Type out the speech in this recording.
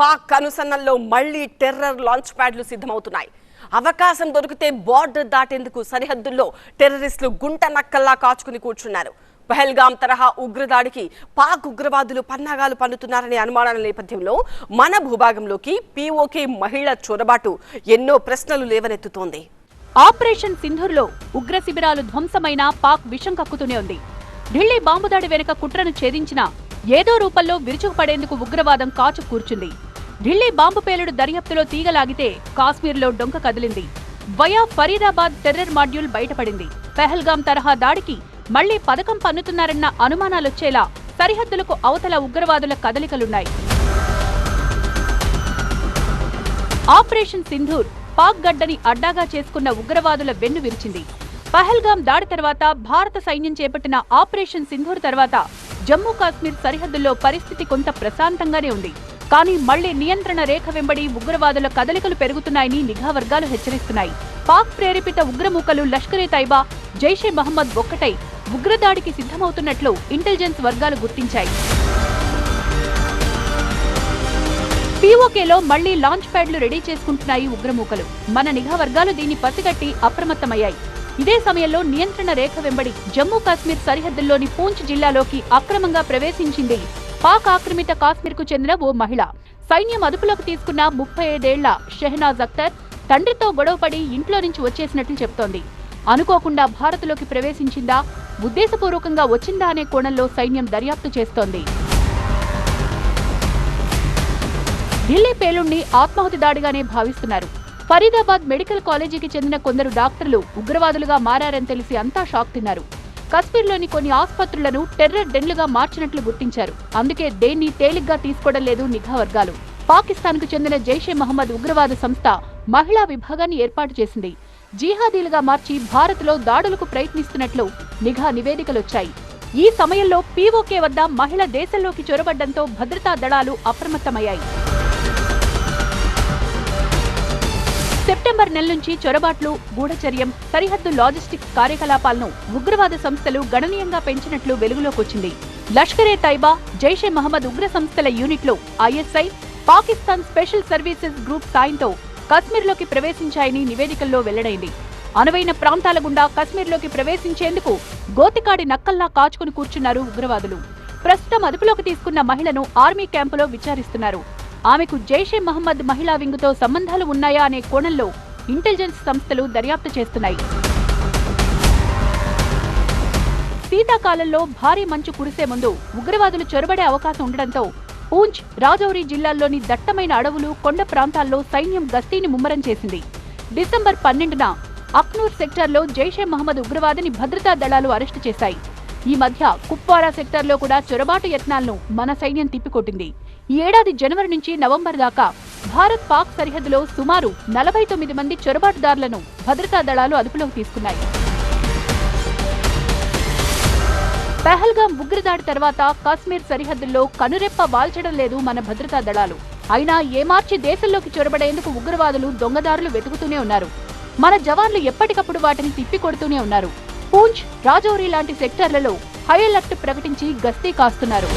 పాక్ కనుసన్నల్లో మళ్లీ terror launch ప్యాడ్లు సిద్ధమవుతున్నాయి. అవకాశం దొరికితే బోర్డర్ దాటేందుకు సరిహద్దుల్లో టెర్రరిస్టులు గుంట నక్కల్లా కాచుకుని కూర్చున్నారు. పహల్గాం తరహా ఉగ్రదాడికి పాక్ ఉగ్రవాదులు పన్నాగాలు పన్నుతున్నారనే అనుమానాల నేపథ్యంలో మన భూభాగంలోకి పీఓకే మహిళ చొరబాటు ఎన్నో ప్రశ్నలు లేవనెత్తుతోంది. ఆపరేషన్ సింధూర్లో ఉగ్ర శిబిరాలు ధ్వంసమైన పాక్ విషం కక్కుతూనే ఉంది. ఢిల్లీ బాంబుదాడి వెనుక కుట్రను ఛేదించినా ఏదో రూపంలో విరుచుకుపడేందుకు ఉగ్రవాదం కాచు కూర్చుంది. ఢిల్లీ బాంబు పేలుడు దర్యాప్తులో తీగలాగితే కాశ్మీర్లో డొంక కదిలింది. వయా ఫరీదాబాద్ టెర్రర్ మాడ్యూల్ బయటపడింది. పహల్గాం తరహా దాడికి మళ్లీ పథకం పన్నుతున్నారన్న అనుమానాలొచ్చేలా సరిహద్దులకు అవతల ఉగ్రవాదుల కదలికలున్నాయి. ఆపరేషన్ సింధూర్ పాక్ గడ్డని అడ్డాగా చేసుకున్న ఉగ్రవాదుల వెన్ను విరిచింది. పహల్గాం దాడి తర్వాత భారత సైన్యం చేపట్టిన ఆపరేషన్ సింధూర్ తర్వాత జమ్మూ కాశ్మీర్ సరిహద్దుల్లో పరిస్థితి కొంత ప్రశాంతంగానే ఉంది. కానీ మళ్లీ నియంత్రణ రేఖ వెంబడి ఉగ్రవాదుల కదలికలు పెరుగుతున్నాయని నిఘా వర్గాలు హెచ్చరిస్తున్నాయి. పాక్ ప్రేరేపిత ఉగ్రమూకలు లష్కరే తైబా, జైషే మహమ్మద్ ఒక్కటై ఉగ్రదాడికి సిద్ధమవుతున్నట్లు ఇంటెలిజెన్స్ వర్గాలు గుర్తించాయి. పీఓకేలో మళ్లీ లాంచ్ ప్యాడ్లు రెడీ చేసుకుంటున్నాయి ఉగ్రమూకలు. మన నిఘా వర్గాలు దీన్ని పసిగట్టి అప్రమత్తమయ్యాయి. ఇదే సమయంలో నియంత్రణ రేఖ వెంబడి జమ్మూ కాశ్మీర్ సరిహద్దుల్లోని పూంచ్ జిల్లాలోకి అక్రమంగా ప్రవేశించింది పాక్ ఆక్రమిత కాశ్మీర్కు చెందిన ఓ మహిళ. సైన్యం అదుపులోకి తీసుకున్న 35 ఏళ్ల షెహనాజ్ అఖ్తర్ తండ్రితో గొడవపడి ఇంట్లో నుంచి వచ్చేసినట్లు చెప్తోంది. అనుకోకుండా భారత్లోకి ప్రవేశించిందా, ఉద్దేశపూర్వకంగా వచ్చిందా అనే కోణంలో సైన్యం దర్యాప్తు చేస్తోంది. ఢిల్లీ పేలుణ్ణి ఆత్మాహుతి దాడిగానే భావిస్తున్నారు. ఫరీదాబాద్ మెడికల్ కాలేజీకి చెందిన కొందరు డాక్టర్లు ఉగ్రవాదులుగా మారారని తెలిసి అంతా షాక్ తిన్నారు. కశ్మీర్లోని కొన్ని ఆసుపత్రులను టెర్రర్ డెన్లుగా మార్చినట్లు గుర్తించారు. అందుకే దేన్ని తేలిగ్గా తీసుకోవడం లేదు నిఘా వర్గాలు. పాకిస్తాన్కు చెందిన జైషే మహమ్మద్ ఉగ్రవాద సంస్థ మహిళా విభాగాన్ని ఏర్పాటు చేసింది. జిహాదీలుగా మార్చి భారత్లో దాడులకు ప్రయత్నిస్తున్నట్లు నిఘా నివేదికలొచ్చాయి. ఈ సమయంలో పీఓకే వద్ద మహిళ దేశంలోకి చొరబడ్డంతో భద్రతా దళాలు అప్రమత్తమయ్యాయి. సెప్టెంబర్ నెల నుంచి చొరబాట్లు, గూఢచర్యం, సరిహద్దు లాజిస్టిక్స్ కార్యకలాపాలను ఉగ్రవాద సంస్థలు గణనీయంగా పెంచినట్లు వెలుగులోకొచ్చింది. లష్కరే తైబా, జైషే మహమ్మద్ ఉగ్ర సంస్థల యూనిట్లు ISI, Pakistan special services group సాయంతో కశ్మీర్లోకి ప్రవేశించాయని నివేదికల్లో వెల్లడైంది. అనువైన ప్రాంతాల గుండా కశ్మీర్లోకి ప్రవేశించేందుకు గోతికాడి నక్కల్లా కాచుకుని కూర్చున్నారు ఉగ్రవాదులు. ప్రస్తుతం అదుపులోకి తీసుకున్న మహిళను ఆర్మీ క్యాంపులో విచారిస్తున్నారు. ఆమెకు జైషే మహమ్మద్ మహిళా వింగుతో సంబంధాలు ఉన్నాయా అనే కోణంలో ఇంటెలిజెన్స్ సంస్థలు దర్యాప్తు చేస్తున్నాయి. శీతాకాలంలో భారీ మంచు కురిసే ముందు ఉగ్రవాదులు చొరబడే అవకాశం ఉండడంతో పూంచ్, రాజౌరి జిల్లాల్లోని దట్టమైన అడవులు, కొండ ప్రాంతాల్లో సైన్యం గస్తీని ముమ్మరం చేసింది. డిసెంబర్ 12న అఖ్నూర్ సెక్టార్లో జైషే మహమ్మద్ ఉగ్రవాదిని భద్రతా దళాలు అరెస్టు చేశాయి. ఈ మధ్య కుప్వారా సెక్టార్లో కూడా చొరబాటు యత్నాలను మన సైన్యం తిప్పికొట్టింది. ఈ ఏడాది జనవరి నుంచి నవంబర్ దాకా భారత్ పాక్ సరిహద్దులో సుమారు 49 మంది చొరబాటుదారులను భద్రతా దళాలు అదుపులోకి తీసుకున్నాయి. పహల్గాం ఉగ్రదాడి తర్వాత కాశ్మీర్ సరిహద్దుల్లో కనురెప్ప వాల్చడం లేదు మన భద్రతా దళాలు. అయినా ఏమార్చి దేశంలోకి చొరబడేందుకు ఉగ్రవాదులు దొంగదారులు వెతుకుతూనే ఉన్నారు. మన జవాన్లు ఎప్పటికప్పుడు వాటిని తిప్పికొడుతూనే ఉన్నారు. పూంచ్, రాజౌరి లాంటి సెక్టార్లలో హై అలర్ట్ ప్రకటించి గస్తీ కాస్తున్నారు.